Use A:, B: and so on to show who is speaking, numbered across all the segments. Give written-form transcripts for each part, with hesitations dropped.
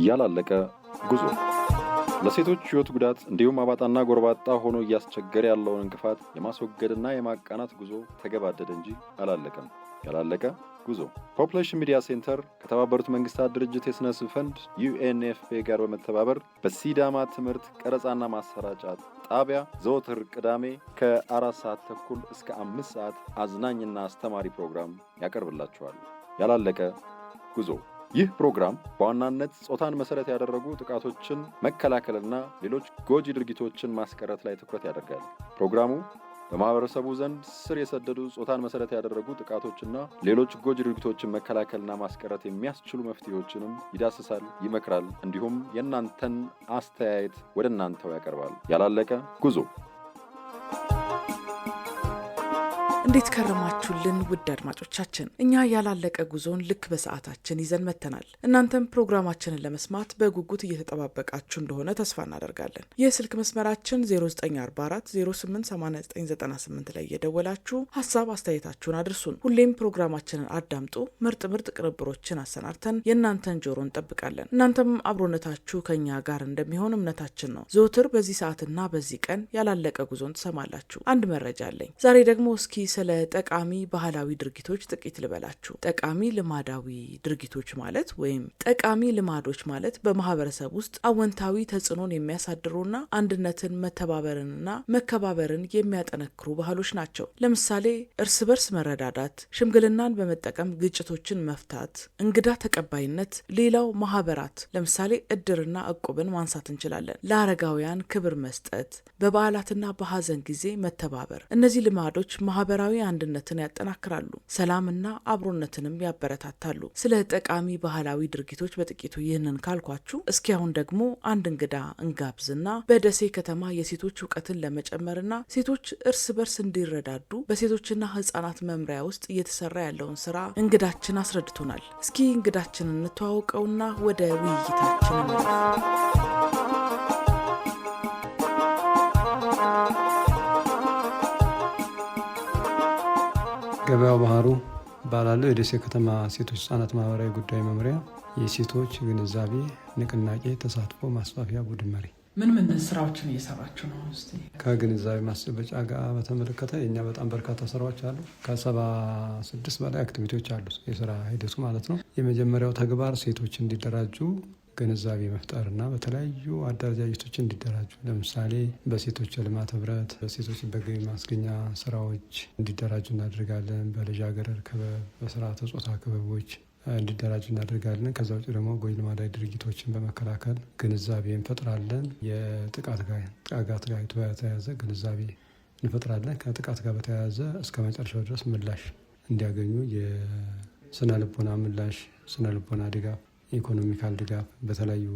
A: ያላለቀ ጉዞ ለሴቶች ህይወት ጉዳት እንዲሁም አባጣና ጎርባጣ ሆኖ እያስቸገረ ያለውን እንቅፋት የማስወገድና የማቃናት ጉዞ ተገባደደ እንጂ አላለቀም። ያላለቀ ጉዞ ፖፑሌሽን ሚዲያ ሴንተር ከተባበሩት መንግስታት ድርጅት የስነ ስብ ፈንድ UNFPA ጋር በመተባበር በሲዳማ ትምህርት ቀረጻና ማሰራጫ ጣቢያ ዘወትር ቅዳሜ ከ4 ሰዓት ተኩል እስከ 5 ሰዓት አዝናኝና አስተማሪ ፕሮግራም ያቀርብላችኋል። ያላለቀ ጉዞ ይህ ፕሮግራም በዋናነት ጾታን መሰረት ያደረጉ ጥቃቶችን መከላከልና ሌሎች ጎጂ ድርጊቶችን ማስቀረት ላይ ትኩረት ያደርጋል። ፕሮግራሙ በማህበረሰቡ ዘንድ ስር የሰደዱ ጾታን መሰረት ያደረጉ ጥቃቶችና ሌሎች ጎጂ ድርጊቶችን መከላከልና ማስቀረት የሚያስችሉ መፍትሄዎችንም ይዳስሳል፣ ይመክራል፣ እንዲሁም የእናንተን አስተያየት ወደ እናንተው ያቀርባል። ያላለቀ ጉዞ።
B: እንዴት ከረማችሁልን ውድ አድማጮቻችን? እኛ ያላለቀ ጉዞን ልክ በሰዓታችን ይዘን መተናል። እናንተም ፕሮግራማችንን ለመስማት በጉጉት እየተጠባበቃችሁ እንደሆነ ተስፋ እናደርጋለን። የስልክ መስመራችን 0944 088998 ላይ እየደወላችሁ ሀሳብ አስተያየታችሁን አድርሱን። ሁሌም ፕሮግራማችንን አዳምጡ። ምርጥ ቅንብሮችን አሰናድተን የእናንተን ጆሮ እንጠብቃለን። እናንተም አብሮነታችሁ ከኛ ጋር እንደሚሆን እምነታችን ነው። ዘወትር በዚህ ሰዓትና በዚህ ቀን ያላለቀ ጉዞን ትሰማላችሁ። አንድ መረጃ አለኝ። ዛሬ ደግሞ እስኪ ስለ ጠቃሚ ባህላዊ ድርጊቶች ጥቂት ልበላችሁ። ጠቃሚ ልማዳዊ ድርጊቶች ማለት ወይም ጠቃሚ ልማዶች ማለት በማህበረሰብ ውስጥ አወንታዊ ተጽዕኖን የሚያሳድሩና አንድነትን፣ መተባበርንና መከባበርን የሚያጠነክሩ ባህሎች ናቸው። ለምሳሌ እርስ በርስ መረዳዳት፣ ሽምግልናን በመጠቀም ግጭቶችን መፍታት፣ እንግዳ ተቀባይነት። ሌላው ማህበራት፣ ለምሳሌ እድርና እቁብን ማንሳት እንችላለን። ለአረጋውያን ክብር መስጠት፣ በበዓላትና በሀዘን ጊዜ መተባበር። እነዚህ ልማዶች ማህበራዊ አንድነትን ያጠናክራሉ፣ ሰላምና አብሮነትንም ያበረታታሉ። ስለ ጠቃሚ ባህላዊ ድርጊቶች በጥቂቱ ይህንን ካልኳችሁ፣ እስኪ አሁን ደግሞ አንድ እንግዳ እንጋብዝና በደሴ ከተማ የሴቶች እውቀትን ለመጨመርና ሴቶች እርስ በርስ እንዲረዳዱ በሴቶችና ህጻናት መምሪያ ውስጥ እየተሰራ ያለውን ስራ እንግዳችን አስረድቶናል። እስኪ እንግዳችንን እንተዋወቀውና ወደ ውይይታችን እንለፍ።
C: ገበያው ባህሩ ባላለው የደሴ ከተማ ሴቶች ህጻናት ማህበራዊ ጉዳይ መምሪያ የሴቶች ግንዛቤ ንቅናቄ ተሳትፎ ማስፋፊያ ቡድን መሪ።
B: ምን ስራዎችን እየሰራችሁ ነው? እስቲ
C: ከግንዛቤ ማስጨበጫ ጋር በተመለከተ የኛ በጣም በርካታ ስራዎች አሉ። ከ76 በላይ አክቲቪቲዎች አሉ፣ የስራ ሂደቱ ማለት ነው። የመጀመሪያው ተግባር ሴቶች እንዲደራጁ ግንዛቤ መፍጠርና በተለያዩ አደረጃጀቶች እንዲደራጁ፣ ለምሳሌ በሴቶች የልማት ህብረት፣ በሴቶች በገቢ ማስገኛ ስራዎች እንዲደራጁ እናደርጋለን። በልጃገረድ ክበብ፣ በስርዓተ ጾታ ክበቦች እንዲደራጁ እናደርጋለን። ከዛ ውጭ ደግሞ ጎጂ ልማዳዊ ድርጊቶችን በመከላከል ግንዛቤ እንፈጥራለን። የጥቃት ጋር በተያያዘ ግንዛቤ እንፈጥራለን። ከጥቃት ጋር በተያያዘ እስከ መጨረሻው ድረስ ምላሽ እንዲያገኙ የስነ ልቦና ምላሽ፣ ስነ ልቦና ድጋፍ፣ ኢኮኖሚካል ድጋፍ በተለያዩ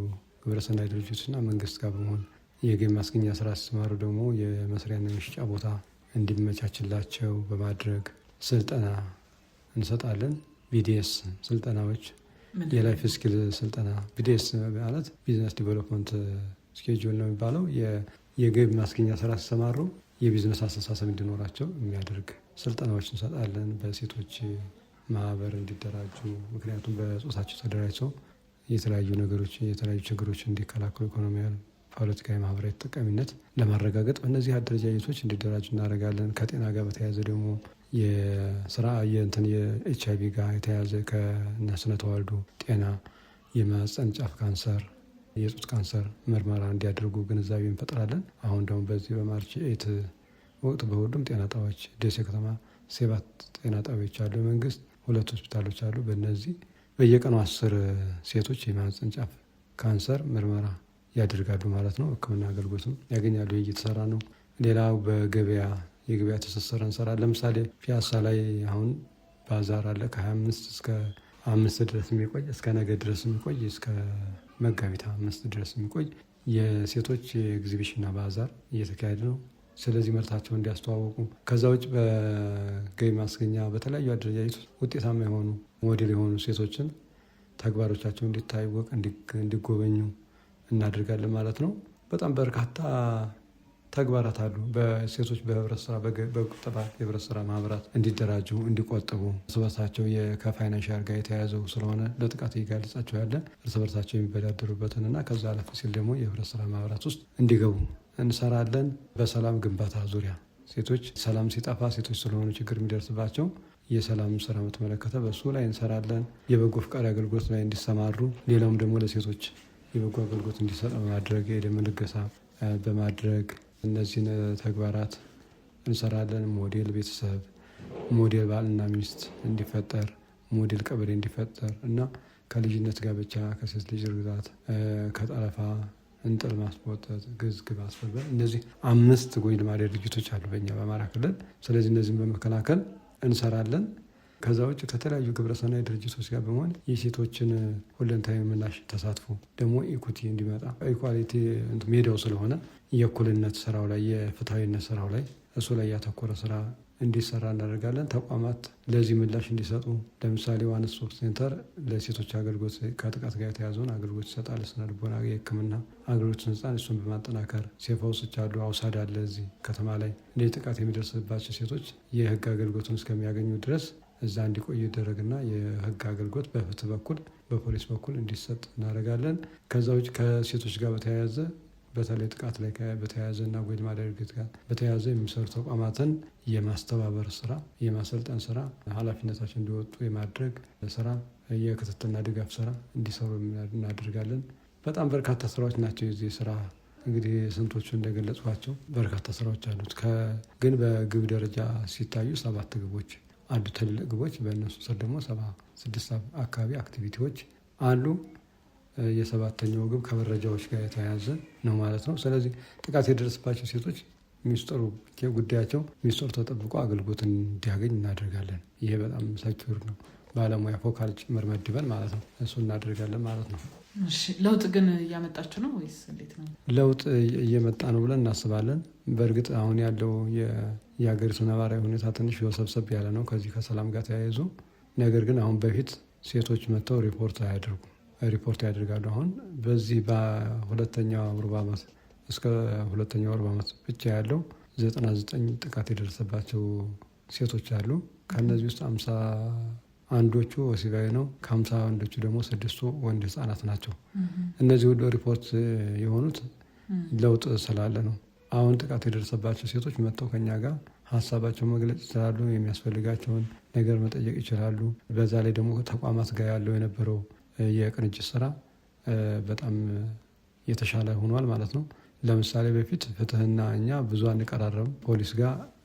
C: ግብረሰናይ ድርጅቶችና መንግስት ጋር በመሆን የገቢ ማስገኛ ስራ ሲሰማሩ ደግሞ የመስሪያና መሸጫ ቦታ እንዲመቻችላቸው በማድረግ ስልጠና እንሰጣለን። BDS ስልጠናዎች፣ የላይፍ ስኪል ስልጠና። BDS ማለት ቢዝነስ ዲቨሎፕመንት ስኬጁል ነው የሚባለው። የገቢ ማስገኛ ስራ ሲሰማሩ የቢዝነስ አስተሳሰብ እንዲኖራቸው የሚያደርግ ስልጠናዎች እንሰጣለን። በሴቶች ማህበር እንዲደራጁ፣ ምክንያቱም በጾታቸው ተደራጅተው የተለያዩ ነገሮች የተለያዩ ችግሮች እንዲከላከሉ ኢኮኖሚያዊ፣ ፖለቲካዊ፣ ማህበራዊ ተጠቃሚነት ለማረጋገጥ በእነዚህ አደረጃጀቶች እንዲደራጁ እናደርጋለን። ከጤና ጋር በተያያዘ ደግሞ የስራ የኤችአይቪ ጋር የተያያዘ ከስነ ተዋልዶ ጤና፣ የማህጸን ጫፍ ካንሰር፣ የጡት ካንሰር ምርመራ እንዲያደርጉ ግንዛቤ እንፈጥራለን። አሁን ደግሞ በዚህ በማርች 8 ወቅት በሁሉም ጤና ጣቢያዎች ደሴ ከተማ 7 ጤና ጣቢያዎች አሉ። መንግስት 2 ሆስፒታሎች አሉ። በእነዚህ በየቀኑ 10 ሴቶች የማህጸን ጫፍ ካንሰር ምርመራ ያደርጋሉ ማለት ነው። ሕክምና አገልግሎትም ያገኛሉ። እየተሰራ ነው። ሌላው የገበያ ትስስር እንሰራለን። ለምሳሌ ፒያሳ ላይ አሁን ባዛር አለ። ከ25 እስከ 5 ድረስ የሚቆይ እስከ ነገ ድረስ የሚቆይ እስከ መጋቢት 5 ድረስ የሚቆይ የሴቶች የኤግዚቢሽንና ባዛር እየተካሄደ ነው። ስለዚህ ምርታቸውን እንዲያስተዋወቁ፣ ከዛ ውጭ በገቢ ማስገኛ በተለያዩ አደረጃጀት ውጤታማ የሆኑ ሞዴል የሆኑ ሴቶችን ተግባሮቻቸው እንዲታወቅ እንዲጎበኙ እናደርጋለን ማለት ነው። በጣም በርካታ ተግባራት አሉ። በሴቶች በህብረት ስራ በቁጠባ የህብረት ስራ ማህበራት እንዲደራጁ እንዲቆጥቡ እርስ በርሳቸው ከፋይናንሻል ጋር የተያያዘው ስለሆነ ለጥቃት እየጋለጻቸው ያለ እርስ በርሳቸው የሚበዳደሩበትንና ከዛ አለፍ ሲል ደግሞ የህብረት ስራ ማህበራት ውስጥ እንዲገቡ እንሰራለን። በሰላም ግንባታ ዙሪያ ሴቶች ሰላም ሲጠፋ ሴቶች ስለሆኑ ችግር የሚደርስባቸው የሰላም ስራ በተመለከተ በሱ ላይ እንሰራለን። የበጎ ፈቃድ አገልግሎት ላይ እንዲሰማሩ ሌላውም ደግሞ ለሴቶች የበጎ አገልግሎት እንዲሰጥ በማድረግ የደም ልገሳ በማድረግ እነዚህን ተግባራት እንሰራለን። ሞዴል ቤተሰብ፣ ሞዴል ባልና ሚስት እንዲፈጠር፣ ሞዴል ቀበሌ እንዲፈጠር እና ከልጅነት ጋብቻ፣ ከሴት ልጅ ርግዛት፣ ከጠለፋ እንጥል ማስወጠት፣ ግዝግ ማስፈልበል እነዚህ 5 ጎጂ ልማዳዊ ድርጊቶች አሉ በእኛ በአማራ ክልል። ስለዚህ እነዚህን በመከላከል እንሰራለን። ከዛ ውጭ ከተለያዩ ግብረሰናይ ድርጅቶች ጋር በመሆን የሴቶችን ሁለንታዊ ምላሽ ተሳትፎ ደግሞ ኢኩቲ እንዲመጣ ኢኳሊቲ ሜዳው ስለሆነ የእኩልነት ስራው ላይ የፍትሐዊነት ስራው ላይ እሱ ላይ ያተኮረ ስራ እንዲሰራ እናደርጋለን። ተቋማት ለዚህ ምላሽ እንዲሰጡ ለምሳሌ ዋን ስቶፕ ሴንተር ለሴቶች አገልግሎት ከጥቃት ጋር የተያዘውን አገልግሎት ይሰጣል። ስነ ልቦና፣ የሕክምና አገልግሎት ህንፃን እሱን በማጠናከር ሴፍ ሀውሶች አሉ። አውሳድ አለ እዚህ ከተማ ላይ እንደ ጥቃት የሚደርስባቸው ሴቶች የህግ አገልግሎቱን እስከሚያገኙ ድረስ እዛ እንዲቆዩ ይደረግና የህግ አገልግሎት በፍትህ በኩል በፖሊስ በኩል እንዲሰጥ እናደርጋለን። ከዛ ውጭ ከሴቶች ጋር በተያያዘ በተለይ ጥቃት ላይ በተያያዘ እና ጎጂ ልማዳዊ ድርጊት ጋር በተያያዘ የሚሰሩ ተቋማትን የማስተባበር ስራ፣ የማሰልጠን ስራ፣ ኃላፊነታቸው እንዲወጡ የማድረግ ስራ፣ የክትትልና ድጋፍ ስራ እንዲሰሩ እናደርጋለን። በጣም በርካታ ስራዎች ናቸው የዚህ ስራ። እንግዲህ ስንቶቹ እንደገለጽኳቸው በርካታ ስራዎች አሉት። ግን በግብ ደረጃ ሲታዩ 7 ግቦች አሉ፣ ትልልቅ ግቦች። በእነሱ ስር ደግሞ 76 አካባቢ አክቲቪቲዎች አሉ። የ7ኛው ግብ ከመረጃዎች ጋር የተያያዘ ነው ማለት ነው። ስለዚህ ጥቃት የደረሰባቸው ሴቶች ሚስጥሩ ጉዳያቸው ሚስጥሩ ተጠብቆ አገልግሎት እንዲያገኝ እናደርጋለን። ይሄ በጣም ሰኪውር ነው። ባለሙያ ፎካል ጭምር መድበን ማለት ነው እሱ እናደርጋለን ማለት ነው።
B: እሺ፣ ለውጥ ግን እያመጣችሁ ነው ወይስ እንዴት ነው?
C: ለውጥ እየመጣ ነው ብለን እናስባለን። በእርግጥ አሁን ያለው የሀገሪቱ ነባራዊ ሁኔታ ትንሽ ሰብሰብ ያለ ነው ከዚህ ከሰላም ጋር ተያይዞ። ነገር ግን አሁን በፊት ሴቶች መጥተው ሪፖርት ያደርጋሉ። አሁን በዚህ በሁለተኛው ሩብ ዓመት እስከ ሁለተኛው ሩብ ዓመት ብቻ ያለው 99 ጥቃት የደረሰባቸው ሴቶች አሉ። ከእነዚህ ውስጥ 51ዎቹ ወሲባዊ ነው። ከ50 ወንዶቹ ደግሞ 6ቱ ወንድ ህጻናት ናቸው። እነዚህ ሁሉ ሪፖርት የሆኑት ለውጥ ስላለ ነው። አሁን ጥቃት የደረሰባቸው ሴቶች መጥተው ከኛ ጋር ሀሳባቸውን መግለጽ ይችላሉ። የሚያስፈልጋቸውን ነገር መጠየቅ ይችላሉ። በዛ ላይ ደግሞ ተቋማት ጋር ያለው የነበረው የቅንጅት ስራ በጣም የተሻለ ሆኗል ማለት ነው። ለምሳሌ በፊት ፍትህና እኛ ብዙ አንቀራረብም።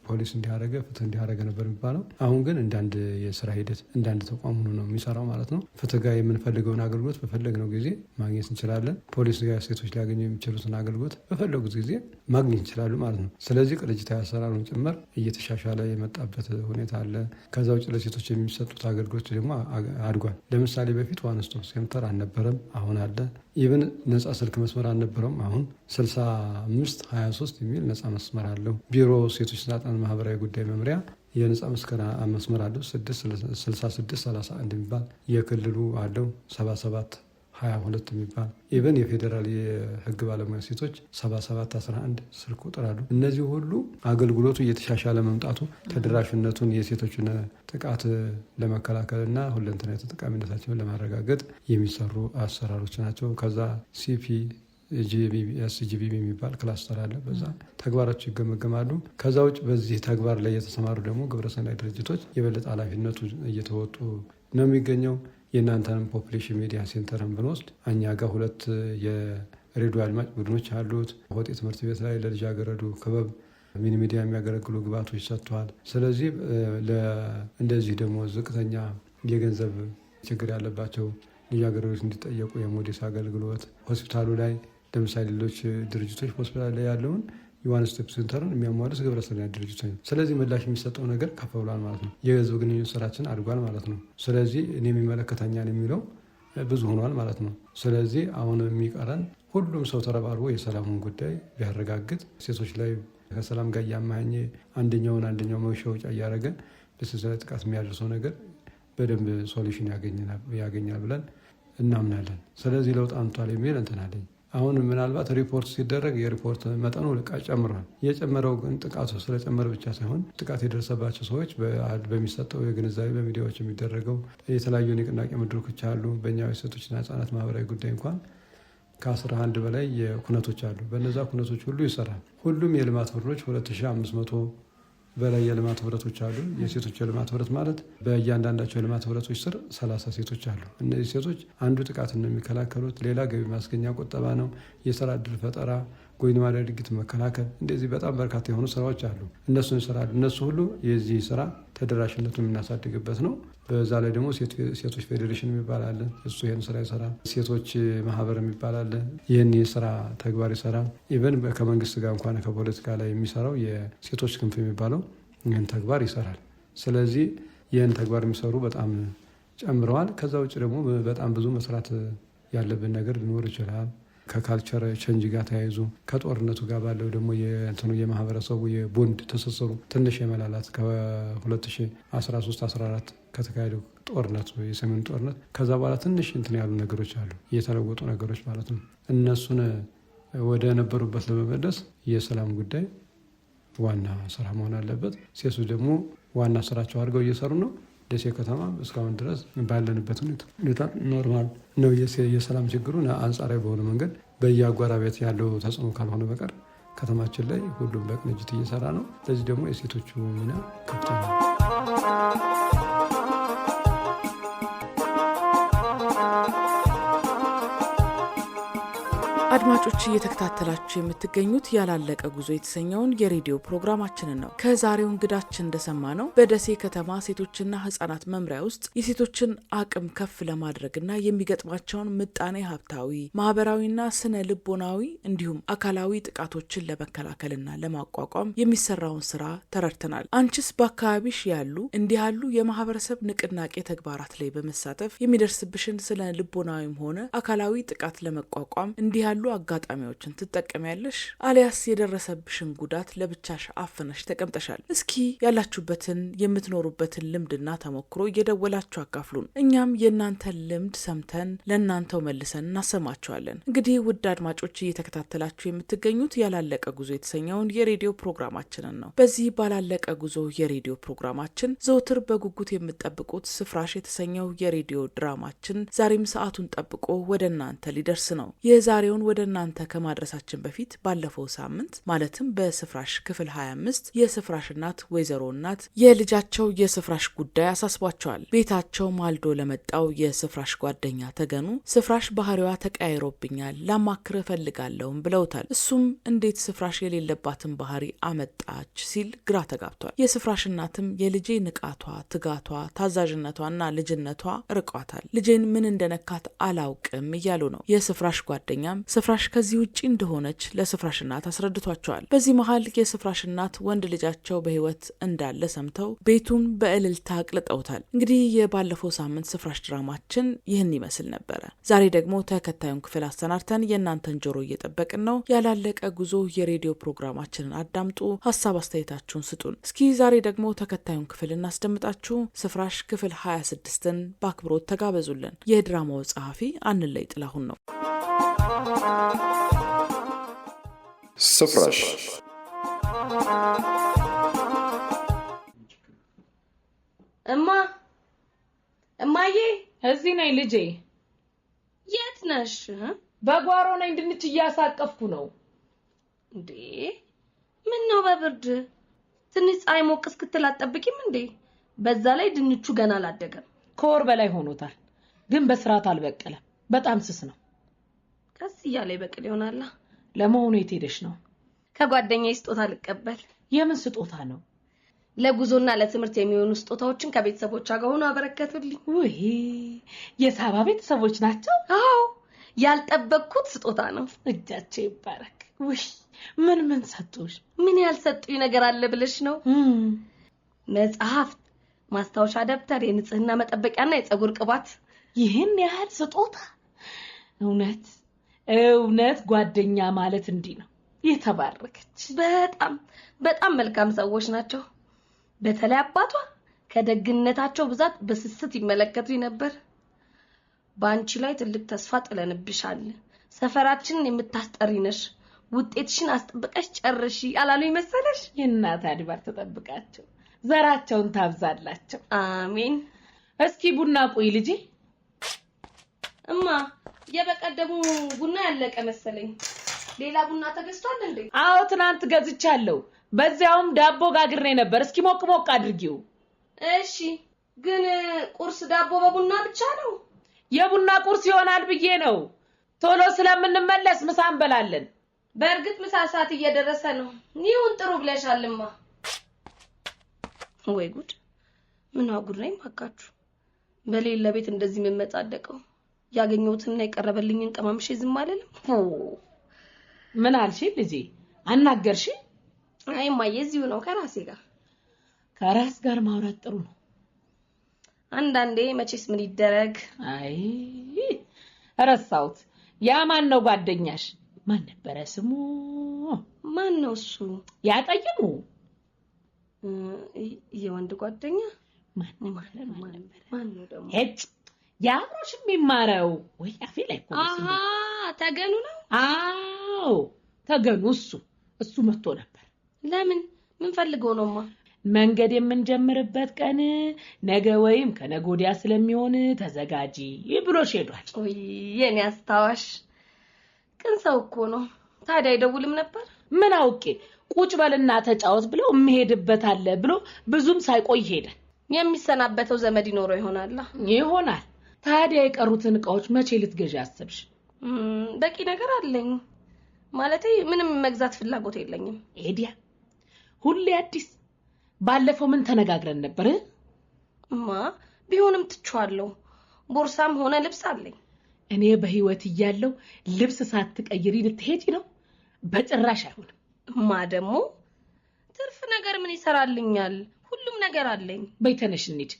C: ፖሊስ እንዲያደረገ ፍትህ እንዲያደረገ ነበር የሚባለው። አሁን ግን እንዳንድ የስራ ሂደት እንዳንድ ተቋም ሆኖ ነው የሚሰራው ማለት ነው። ፍትህ ጋር የምንፈልገውን አገልግሎት በፈለግነው ጊዜ ማግኘት እንችላለን። ፖሊስ ጋር ሴቶች ሊያገኙ የሚችሉትን አገልግሎት በፈለጉት ጊዜ ማግኘት ይችላሉ ማለት ነው። ስለዚህ ቅንጅታዊ አሰራሩን ጭምር እየተሻሻለ የመጣበት ሁኔታ አለ። ከዛ ውጭ ለሴቶች የሚሰጡት አገልግሎት ደግሞ አድጓል። ለምሳሌ በፊት ዋን ስቶፕ ሴንተር አልነበረም፣ አሁን አለ። ኢቭን ነጻ ስልክ መስመር አልነበረም፣ አሁን 6523 የሚል ነጻ መስመር አለው። ቢሮ ሴቶችና ማህበራዊ ጉዳይ መምሪያ የነጻ መስመር አለው 6631 የሚባል የክልሉ አለው 7722 የሚባል ኢቨን የፌዴራል የህግ ባለሙያ ሴቶች 7711 ስልክ ቁጥር አሉ። እነዚህ ሁሉ አገልግሎቱ እየተሻሻለ መምጣቱ ተደራሽነቱን የሴቶችን ጥቃት ለመከላከልና ሁለንተናዊ ተጠቃሚነታቸውን ለማረጋገጥ የሚሰሩ አሰራሮች ናቸው። ከዛ ኤስጂቢ የሚባል ክላስተር አለ። በዛ ተግባራቸው ይገመገማሉ። ከዛ ውጭ በዚህ ተግባር ላይ የተሰማሩ ደግሞ ግብረሰናይ ድርጅቶች የበለጠ ኃላፊነቱ እየተወጡ ነው የሚገኘው። የእናንተንም ፖፕሌሽን ሚዲያ ሴንተርን ብንወስድ እኛ ጋር 2 የሬዲዮ አድማጭ ቡድኖች አሉት። ሆጤ ትምህርት ቤት ላይ ለልጃገረዱ ክበብ ሚኒ ሚዲያ የሚያገለግሉ ግብዓቶች ሰጥተዋል። ስለዚህ እንደዚህ ደግሞ ዝቅተኛ የገንዘብ ችግር ያለባቸው ልጃገረዶች እንዲጠየቁ የሞዴስ አገልግሎት ሆስፒታሉ ላይ ለምሳሌ ሌሎች ድርጅቶች ሆስፒታል ላይ ያለውን የዋን ስቶፕ ሴንተርን የሚያሟሉት ግብረሰናይ ድርጅቶች ነው። ስለዚህ ምላሽ የሚሰጠው ነገር ከፍ ብሏል ማለት ነው። የህዝብ ግንኙነት ስራችን አድጓል ማለት ነው። ስለዚህ እኔ የሚመለከተኛል የሚለው ብዙ ሆኗል ማለት ነው። ስለዚህ አሁን የሚቀረን ሁሉም ሰው ተረባርቦ የሰላሙን ጉዳይ ቢያረጋግጥ፣ ሴቶች ላይ ከሰላም ጋር እያማኘ አንደኛው መውጫ እያደረገን በሴቶች ላይ ጥቃት የሚያደርሰው ነገር በደንብ ሶሉሽን ያገኛል ብለን እናምናለን። ስለዚህ ለውጥ አምጥቷል የሚል እንትን አለኝ። አሁን ምናልባት ሪፖርት ሲደረግ የሪፖርት መጠኑ ጨምሯል። የጨመረው ግን ጥቃቱ ስለጨመረ ብቻ ሳይሆን ጥቃት የደረሰባቸው ሰዎች በሚሰጠው የግንዛቤ በሚዲያዎች የሚደረገው የተለያዩ ንቅናቄ መድረኮች አሉ። በእኛ የሴቶችና ህጻናት ማህበራዊ ጉዳይ እንኳን ከ11 በላይ ኩነቶች አሉ። በነዛ ኩነቶች ሁሉ ይሰራል። ሁሉም የልማት ህብረቶች 2500 በላይ የልማት ህብረቶች አሉ። የሴቶች የልማት ህብረት ማለት በእያንዳንዳቸው የልማት ህብረቶች ስር 30 ሴቶች አሉ። እነዚህ ሴቶች አንዱ ጥቃት ነው የሚከላከሉት፣ ሌላ ገቢ ማስገኛ ቁጠባ ነው፣ የስራ እድል ፈጠራ፣ ጎይን ማድረግ ድርጊት መከላከል፣ እንደዚህ በጣም በርካታ የሆኑ ስራዎች አሉ። እነሱን ይሰራሉ። እነሱ ሁሉ የዚህ ስራ ተደራሽነቱን የምናሳድግበት ነው። በዛ ላይ ደግሞ ሴቶች ፌዴሬሽን የሚባል አለ። እሱ ይህን ስራ ይሰራል። ሴቶች ማህበር የሚባል አለ። ይህን የስራ ተግባር ይሰራል። ኢቨን ከመንግስት ጋር እንኳን ከፖለቲካ ላይ የሚሰራው የሴቶች ክንፍ የሚባለው ይህን ተግባር ይሰራል። ስለዚህ ይህን ተግባር የሚሰሩ በጣም ጨምረዋል። ከዛ ውጭ ደግሞ በጣም ብዙ መስራት ያለብን ነገር ሊኖር ይችላል። ከካልቸር ቼንጅ ጋር ተያይዞ ከጦርነቱ ጋር ባለው ደግሞ የማህበረሰቡ የቦንድ ትስስሩ ትንሽ የመላላት ከ2013-14 ከተካሄደው ጦርነት የሰሜኑ ጦርነት ከዛ በኋላ ትንሽ እንትን ያሉ ነገሮች አሉ፣ የተለወጡ ነገሮች ማለት ነው። እነሱን ወደ ነበሩበት ለመመለስ የሰላም ጉዳይ ዋና ስራ መሆን አለበት። ሴቶች ደግሞ ዋና ስራቸው አድርገው እየሰሩ ነው። ደሴ ከተማ እስካሁን ድረስ ባለንበት ሁኔታ ኖርማል ነው። የሰላም ችግሩን አንጻራዊ በሆነ መንገድ በየአጎራቤት ያለው ተጽዕኖ ካልሆነ በቀር ከተማችን ላይ ሁሉም በቅንጅት እየሰራ ነው። ለዚህ ደግሞ የሴቶቹ ሚና ከፍተኛ ነው።
B: አድማጮች እየተከታተላችሁ የምትገኙት ያላለቀ ጉዞ የተሰኘውን የሬዲዮ ፕሮግራማችንን ነው። ከዛሬው እንግዳችን እንደሰማነው በደሴ ከተማ ሴቶችና ህጻናት መምሪያ ውስጥ የሴቶችን አቅም ከፍ ለማድረግና የሚገጥማቸውን ምጣኔ ሀብታዊ፣ ማህበራዊና ስነ ልቦናዊ እንዲሁም አካላዊ ጥቃቶችን ለመከላከልና ለማቋቋም የሚሰራውን ስራ ተረድተናል። አንቺስ በአካባቢሽ ያሉ እንዲህ ያሉ የማህበረሰብ ንቅናቄ ተግባራት ላይ በመሳተፍ የሚደርስብሽን ስነ ልቦናዊም ሆነ አካላዊ ጥቃት ለመቋቋም እንዲህ ያሉ አጋጣሚዎችን ትጠቀሚያለሽ? አሊያስ የደረሰብሽን ጉዳት ለብቻሽ አፍነሽ ተቀምጠሻል? እስኪ ያላችሁበትን የምትኖሩበትን ልምድና ተሞክሮ እየደወላችሁ አካፍሉን። እኛም የእናንተን ልምድ ሰምተን ለእናንተው መልሰን እናሰማችኋለን። እንግዲህ ውድ አድማጮች እየተከታተላችሁ የምትገኙት ያላለቀ ጉዞ የተሰኘውን የሬዲዮ ፕሮግራማችንን ነው። በዚህ ባላለቀ ጉዞ የሬዲዮ ፕሮግራማችን ዘወትር በጉጉት የምትጠብቁት ስፍራሽ የተሰኘው የሬዲዮ ድራማችን ዛሬም ሰዓቱን ጠብቆ ወደ እናንተ ሊደርስ ነው። የዛሬውን ወደ እናንተ ከማድረሳችን በፊት ባለፈው ሳምንት ማለትም በስፍራሽ ክፍል 25 የስፍራሽ እናት ወይዘሮ እናት የልጃቸው የስፍራሽ ጉዳይ አሳስቧቸዋል። ቤታቸው ማልዶ ለመጣው የስፍራሽ ጓደኛ ተገኑ ስፍራሽ ባህሪዋ ተቀያይሮብኛል፣ ላማክር እፈልጋለሁም ብለውታል። እሱም እንዴት ስፍራሽ የሌለባትን ባህሪ አመጣች ሲል ግራ ተጋብቷል። የስፍራሽ እናትም የልጄ ንቃቷ፣ ትጋቷ፣ ታዛዥነቷና ልጅነቷ ርቋታል፣ ልጄን ምን እንደነካት አላውቅም እያሉ ነው። የስፍራሽ ጓደኛም ስፍራሽ ከዚህ ውጪ እንደሆነች ለስፍራሽ እናት አስረድቷቸዋል። በዚህ መሀል የስፍራሽ እናት ወንድ ልጃቸው በህይወት እንዳለ ሰምተው ቤቱን በእልልታ አቅልጠውታል። እንግዲህ የባለፈው ሳምንት ስፍራሽ ድራማችን ይህን ይመስል ነበረ። ዛሬ ደግሞ ተከታዩን ክፍል አሰናድተን የእናንተን ጆሮ እየጠበቅን ነው። ያላለቀ ጉዞ የሬዲዮ ፕሮግራማችንን አዳምጡ፣ ሀሳብ አስተያየታችሁን ስጡን። እስኪ ዛሬ ደግሞ ተከታዩን ክፍል እናስደምጣችሁ። ስፍራሽ ክፍል 26ን በአክብሮት ተጋበዙልን። የድራማው ጸሐፊ አንለይ ጥላሁን ነው።
A: ስፍራሽ
D: እማዬ፣
E: እዚህ ነኝ ልጄ።
D: የት ነሽ?
E: በጓሮ ነኝ፣ ድንች እያሳቀፍኩ ነው።
D: እንዴ ምን ነው በብርድ ትንሽ ፀሐይ ሞቅ እስክትል አትጠብቂም እንዴ? በዛ ላይ ድንቹ ገና አላደገም።
E: ከወር በላይ ሆኖታል፣ ግን በስርዓት አልበቀለም። በጣም ስስ ነው።
D: ቀስ እያለ ይበቅል ይሆናል።
E: ለመሆኑ የት ሄደሽ ነው?
D: ከጓደኛዬ ስጦታ ልቀበል።
E: የምን ስጦታ ነው?
D: ለጉዞና ለትምህርት የሚሆኑ ስጦታዎችን ከቤተሰቦቿ ጋር ሆኖ አበረከቱልኝ።
E: ውይ የሳባ ቤተሰቦች ናቸው?
D: አዎ፣ ያልጠበቅኩት ስጦታ ነው።
E: እጃቸው ይባረክ። ውይ ምን ሰጡሽ?
D: ምን ያልሰጡኝ ነገር አለ ብለሽ ነው? መጽሐፍ፣ ማስታወሻ ደብተር፣ የንጽህና መጠበቂያና የፀጉር ቅባት።
E: ይህን ያህል ስጦታ! እውነት ጓደኛ ማለት እንዲህ ነው። የተባረከች።
D: በጣም መልካም ሰዎች ናቸው። በተለይ አባቷ ከደግነታቸው ብዛት በስስት ይመለከቱኝ ነበር። በአንቺ ላይ ትልቅ ተስፋ ጥለንብሻል፣ ሰፈራችንን የምታስጠሪ ነሽ፣ ውጤትሽን አስጠብቀሽ ጨርሺ አላሉኝ መሰለሽ?
E: የእናት አድባር ተጠብቃቸው፣ ዘራቸውን ታብዛላቸው።
D: አሜን።
E: እስኪ ቡና ቆይ ልጄ።
D: እማ የበቀደሙ ቡና ያለቀ መሰለኝ። ሌላ ቡና ተገዝቷል እንዴ?
E: አዎ ትናንት ገዝቻለሁ። በዚያውም ዳቦ ጋግሬ ነበር። እስኪ ሞቅ ሞቅ አድርጊው።
D: እሺ፣ ግን ቁርስ ዳቦ በቡና ብቻ ነው?
E: የቡና ቁርስ ይሆናል ብዬ ነው። ቶሎ ስለምንመለስ ምሳ እንበላለን።
D: በእርግጥ ምሳ ሰዓት እየደረሰ ነው። ይሁን ጥሩ ብለሻልማ። ወይ ጉድ! ምን አጉድ ነኝ ማካችሁ። በሌላ ቤት እንደዚህ መመጻደቀው ያገኘሁትና የቀረበልኝን ቀማምሼ ዝም አልልም።
E: ምን አልሽ ልጄ? አናገርሽ?
D: አይ ማየ እዚሁ ነው ከራሴ ጋር።
E: ከራስ ጋር ማውራት ጥሩ ነው።
D: አንዳንዴ መቼስ ምን ይደረግ።
E: አይ ረሳሁት። ያ ማን ነው ጓደኛሽ? ማን ነበረ ስሙ?
D: ማን ነው እሱ?
E: ያጠይሙ
D: የወንድ ጓደኛ
E: ማን
D: ነው ደግሞ?
E: እጭ ያብሮሽ የሚማረው ወይ አፌ ላይ እኮ
D: አሃ ተገኑ ነው?
E: አዎ ተገኑ። እሱ መጥቶ ነበር።
D: ለምን? ምን ፈልገው ነውማ?
E: መንገድ የምንጀምርበት ቀን ነገ ወይም ከነገ ወዲያ ስለሚሆን ተዘጋጂ ብሎሽ ሄዷል።
D: ወይ የኔ አስታዋሽ ቅን ሰው እኮ ነው። ታዲያ አይደውልም ነበር?
E: ምን አውቄ። ቁጭ በልና ተጫወት ብለው የምሄድበት አለ ብሎ ብዙም ሳይቆይ ሄደ።
D: የሚሰናበተው ዘመድ ይኖረው
E: ይሆናል። ታዲያ የቀሩትን እቃዎች መቼ ልትገዢ አሰብሽ?
D: በቂ ነገር አለኝ። ማለቴ ምንም መግዛት ፍላጎት የለኝም።
E: ኤዲያ ሁሌ አዲስ። ባለፈው ምን ተነጋግረን ነበር?
D: ቢሆንም ትቻለሁ። ቦርሳም ሆነ ልብስ አለኝ።
E: እኔ በህይወት እያለሁ ልብስ ሳትቀይሪ ልትሄጂ ነው? በጭራሽ አይሆንም።
D: ደግሞ ትርፍ ነገር ምን ይሰራልኛል? ሁሉም ነገር አለኝ።
E: በይ ተነሽ እንሂድ።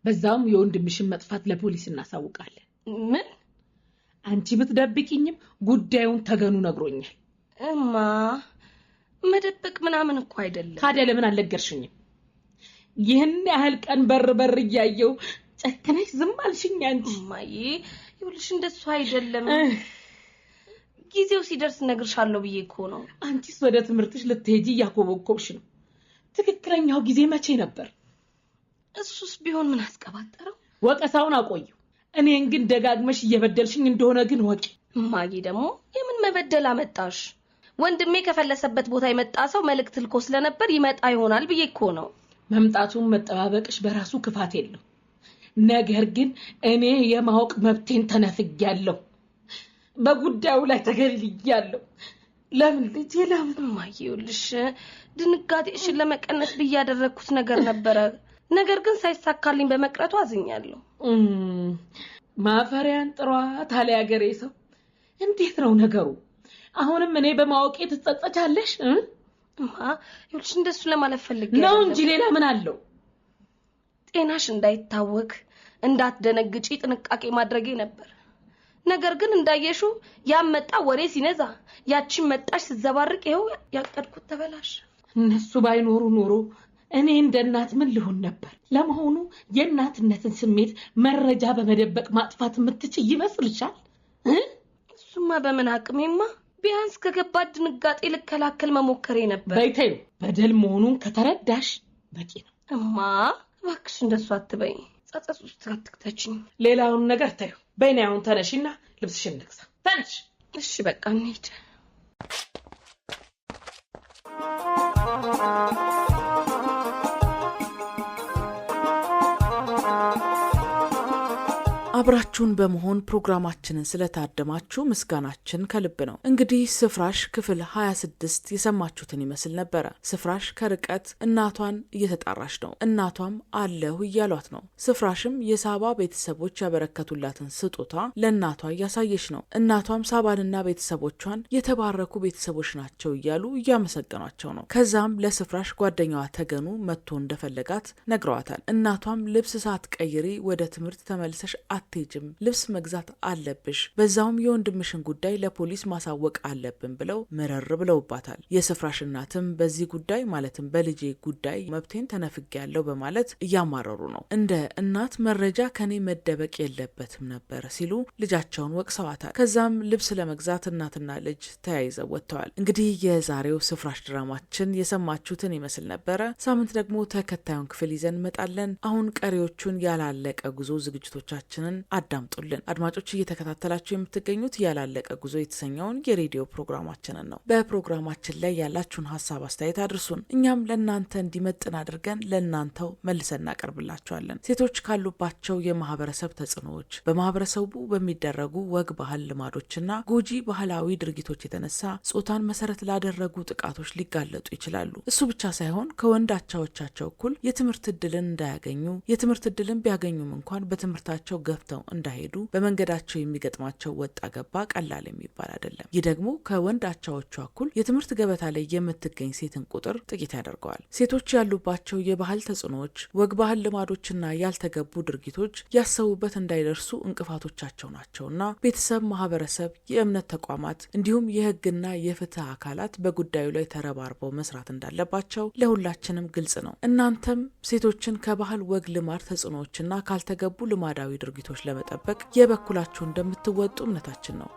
E: በዛውም የወንድምሽን መጥፋት ለፖሊስ እናሳውቃለን።
D: ምን?
E: አንቺ ብትደብቂኝም ጉዳዩን ተገኑ ነግሮኛል።
D: መደበቅ ምናምን እኮ አይደለም።
E: ታዲያ ለምን አልነገርሽኝም? ይህን ያህል ቀን በር እያየው ጨከነሽ ዝም አልሽኝ አንቺ።
D: እማዬ ይኸውልሽ እንደሱ አይደለም። ጊዜው ሲደርስ እነግርሻለሁ ብዬ እኮ ነው።
E: አንቺስ ወደ ትምህርትሽ ልትሄጂ እያኮበኮብሽ ነው። ትክክለኛው ጊዜ መቼ ነበር?
D: እሱስ ቢሆን ምን አስቀባጠረው?
E: ወቀሳውን አቆዩ። እኔን ግን ደጋግመሽ እየበደልሽኝ እንደሆነ ግን ወቂ።
D: እማዬ ደግሞ የምን መበደል አመጣሽ? ወንድሜ ከፈለሰበት ቦታ የመጣ ሰው መልእክት ልኮ ስለነበር ይመጣ ይሆናል ብዬ እኮ ነው።
E: መምጣቱን መጠባበቅሽ በራሱ ክፋት የለው። ነገር ግን እኔ የማወቅ መብቴን ተነፍጊያለሁ። በጉዳዩ ላይ ተገልያለሁ። ለምን ልጄ ለምን?
D: እማዬ ይኸውልሽ ድንጋጤሽን ለመቀነስ ብዬ ያደረኩት ነገር ነበረ። ነገር ግን ሳይሳካልኝ በመቅረቱ አዝኛለሁ።
E: ማፈሪያን ጥሯት አለ ያገሬ ሰው። እንዴት ነው ነገሩ? አሁንም እኔ በማወቄ ትጸጸቻለሽ?
D: ይኸውልሽ እንደሱ ለማለት ፈልጌ
E: ነው እንጂ ሌላ ምን አለው?
D: ጤናሽ እንዳይታወክ እንዳትደነግጪ ጥንቃቄ ማድረጌ ነበር። ነገር ግን እንዳየሽው ያመጣ ወሬ ሲነዛ ያቺን መጣሽ ሲዘባርቅ ይኸው ያቀድኩት ተበላሽ።
E: እነሱ ባይኖሩ ኖሮ እኔ እንደ እናት ምን ልሆን ነበር? ለመሆኑ የእናትነትን ስሜት መረጃ በመደበቅ ማጥፋት የምትችይ ይመስልሻል?
D: እሱማ በምን አቅሜማ ቢያንስ ከገባድ ድንጋጤ ልከላከል መሞከሬ ነበር።
E: በይተዩ በደል መሆኑን ከተረዳሽ በቂ ነው።
D: እባክሽ እንደሱ አትበይ። ጸጸት ውስጥ አትክተችኝ።
E: ሌላውን ነገር ታዩ። በእኔ አሁን ተነሽና ልብስሽን ልግዛ። ተነሽ።
D: እሺ በቃ እንሂድ።
B: አብራችሁን በመሆን ፕሮግራማችንን ስለታደማችሁ ምስጋናችን ከልብ ነው። እንግዲህ ስፍራሽ ክፍል 26 የሰማችሁትን ይመስል ነበረ። ስፍራሽ ከርቀት እናቷን እየተጣራች ነው። እናቷም አለሁ እያሏት ነው። ስፍራሽም የሳባ ቤተሰቦች ያበረከቱላትን ስጦታ ለእናቷ እያሳየች ነው። እናቷም ሳባንና ቤተሰቦቿን የተባረኩ ቤተሰቦች ናቸው እያሉ እያመሰገኗቸው ነው። ከዛም ለስፍራሽ ጓደኛዋ ተገኑ መጥቶ እንደፈለጋት ነግረዋታል። እናቷም ልብስ ሳትቀይሪ ወደ ትምህርት ተመልሰሽ አትሄጂም፣ ልብስ መግዛት አለብሽ፣ በዛውም የወንድምሽን ጉዳይ ለፖሊስ ማሳወቅ አለብን ብለው መረር ብለውባታል። የስፍራሽ እናትም በዚህ ጉዳይ ማለትም በልጄ ጉዳይ መብቴን ተነፍጌያለሁ በማለት እያማረሩ ነው። እንደ እናት መረጃ ከኔ መደበቅ የለበትም ነበር ሲሉ ልጃቸውን ወቅሰዋታል። ከዛም ልብስ ለመግዛት እናትና ልጅ ተያይዘው ወጥተዋል። እንግዲህ የዛሬው ስፍራሽ ድራማችን የሰማችሁትን ይመስል ነበረ። ሳምንት ደግሞ ተከታዩን ክፍል ይዘን እንመጣለን። አሁን ቀሪዎቹን ያላለቀ ጉዞ ዝግጅቶቻችንን አዳምጡልን። አድማጮች እየተከታተላችሁ የምትገኙት ያላለቀ ጉዞ የተሰኘውን የሬዲዮ ፕሮግራማችንን ነው። በፕሮግራማችን ላይ ያላችሁን ሀሳብ አስተያየት አድርሱን። እኛም ለእናንተ እንዲመጥን አድርገን ለእናንተው መልሰን እናቀርብላችኋለን። ሴቶች ካሉባቸው የማህበረሰብ ተጽዕኖዎች፣ በማህበረሰቡ በሚደረጉ ወግ ባህል ልማዶችና ጎጂ ባህላዊ ድርጊቶች የተነሳ ጾታን መሰረት ላደረጉ ጥቃቶች ሊጋለጡ ይችላሉ። እሱ ብቻ ሳይሆን ከወንድ አቻዎቻቸው እኩል የትምህርት እድልን እንዳያገኙ፣ የትምህርት እድልን ቢያገኙም እንኳን በትምህርታቸው ገፍተው እንዳይሄዱ በመንገዳቸው የሚገጥማቸው ወጣ ገባ ቀላል የሚባል አይደለም። ይህ ደግሞ ከወንድ አቻዎቿ እኩል የትምህርት ገበታ ላይ የምትገኝ ሴትን ቁጥር ጥቂት ያደርገዋል። ሴቶች ያሉባቸው የባህል ተጽዕኖዎች፣ ወግ ባህል ልማዶችና ያልተገቡ ድርጊቶች ያሰቡበት እንዳይደርሱ እንቅፋቶቻቸው ናቸውና ቤተሰብ፣ ማህበረሰብ፣ የእምነት ተቋማት እንዲሁም የህግና የፍትህ አካላት በጉዳዩ ላይ ተረባርበው መስራት እንዳለባቸው ለሁላችንም ግልጽ ነው። እናንተም ሴቶችን ከባህል ወግ ልማድ ተጽዕኖዎችና ካልተገቡ ልማዳዊ ድርጊቶች ለመጠበቅ የበኩላችሁ እንደምትወጡ እምነታችን ነው።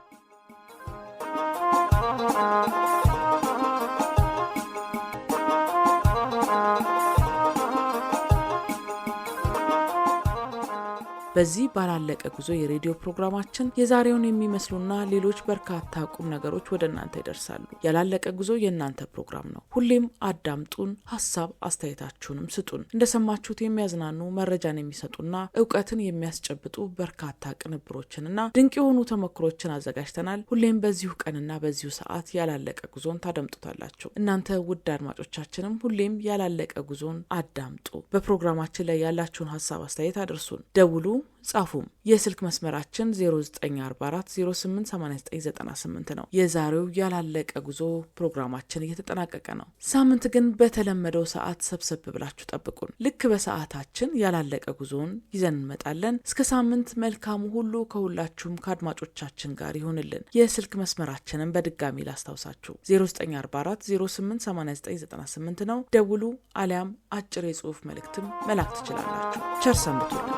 B: በዚህ ባላለቀ ጉዞ የሬዲዮ ፕሮግራማችን የዛሬውን የሚመስሉና ሌሎች በርካታ ቁም ነገሮች ወደ እናንተ ይደርሳሉ። ያላለቀ ጉዞ የእናንተ ፕሮግራም ነው። ሁሌም አዳምጡን፣ ሀሳብ አስተያየታችሁንም ስጡን። እንደሰማችሁት የሚያዝናኑ መረጃን የሚሰጡና እውቀትን የሚያስጨብጡ በርካታ ቅንብሮችንና ድንቅ የሆኑ ተሞክሮችን አዘጋጅተናል። ሁሌም በዚሁ ቀንና በዚሁ ሰዓት ያላለቀ ጉዞን ታደምጡታላችሁ። እናንተ ውድ አድማጮቻችንም ሁሌም ያላለቀ ጉዞን አዳምጡ። በፕሮግራማችን ላይ ያላችሁን ሀሳብ አስተያየት አድርሱን። ደውሉ፣ ጻፉም። የስልክ መስመራችን 0944088998 ነው። የዛሬው ያላለቀ ጉዞ ፕሮግራማችን እየተጠናቀቀ ነው። ሳምንት ግን በተለመደው ሰዓት ሰብሰብ ብላችሁ ጠብቁን። ልክ በሰዓታችን ያላለቀ ጉዞን ይዘን እንመጣለን። እስከ ሳምንት መልካሙ ሁሉ ከሁላችሁም ከአድማጮቻችን ጋር ይሁንልን። የስልክ መስመራችንን በድጋሚ ላስታውሳችሁ 0944088998 ነው። ደውሉ፣ አሊያም አጭር የጽሁፍ መልእክትም መላክ ትችላላችሁ። ቸር ሰንብቱልን።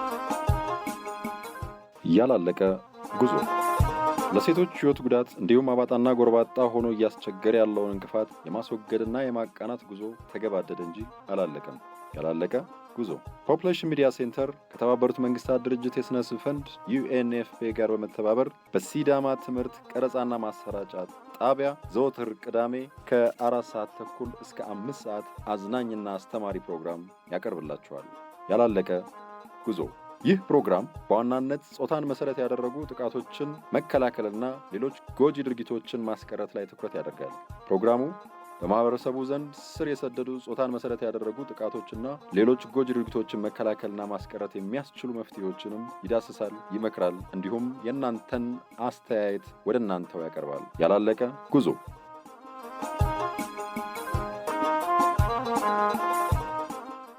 A: ያላለቀ ጉዞ ለሴቶች ሕይወት ጉዳት እንዲሁም አባጣና ጎርባጣ ሆኖ እያስቸገረ ያለውን እንቅፋት የማስወገድና የማቃናት ጉዞ ተገባደደ እንጂ አላለቀም። ያላለቀ ጉዞ ፖፑሌሽን ሚዲያ ሴንተር ከተባበሩት መንግስታት ድርጅት የሥነ ሕዝብ ፈንድ UNFPA ጋር በመተባበር በሲዳማ ትምህርት ቀረጻና ማሰራጫ ጣቢያ ዘወትር ቅዳሜ ከ4 ሰዓት ተኩል እስከ 5 ሰዓት አዝናኝና አስተማሪ ፕሮግራም ያቀርብላችኋል። ያላለቀ ጉዞ ይህ ፕሮግራም በዋናነት ጾታን መሰረት ያደረጉ ጥቃቶችን መከላከልና ሌሎች ጎጂ ድርጊቶችን ማስቀረት ላይ ትኩረት ያደርጋል። ፕሮግራሙ በማህበረሰቡ ዘንድ ስር የሰደዱ ጾታን መሰረት ያደረጉ ጥቃቶችና ሌሎች ጎጂ ድርጊቶችን መከላከልና ማስቀረት የሚያስችሉ መፍትሄዎችንም ይዳስሳል፣ ይመክራል፣ እንዲሁም የእናንተን አስተያየት ወደ እናንተው ያቀርባል። ያላለቀ ጉዞ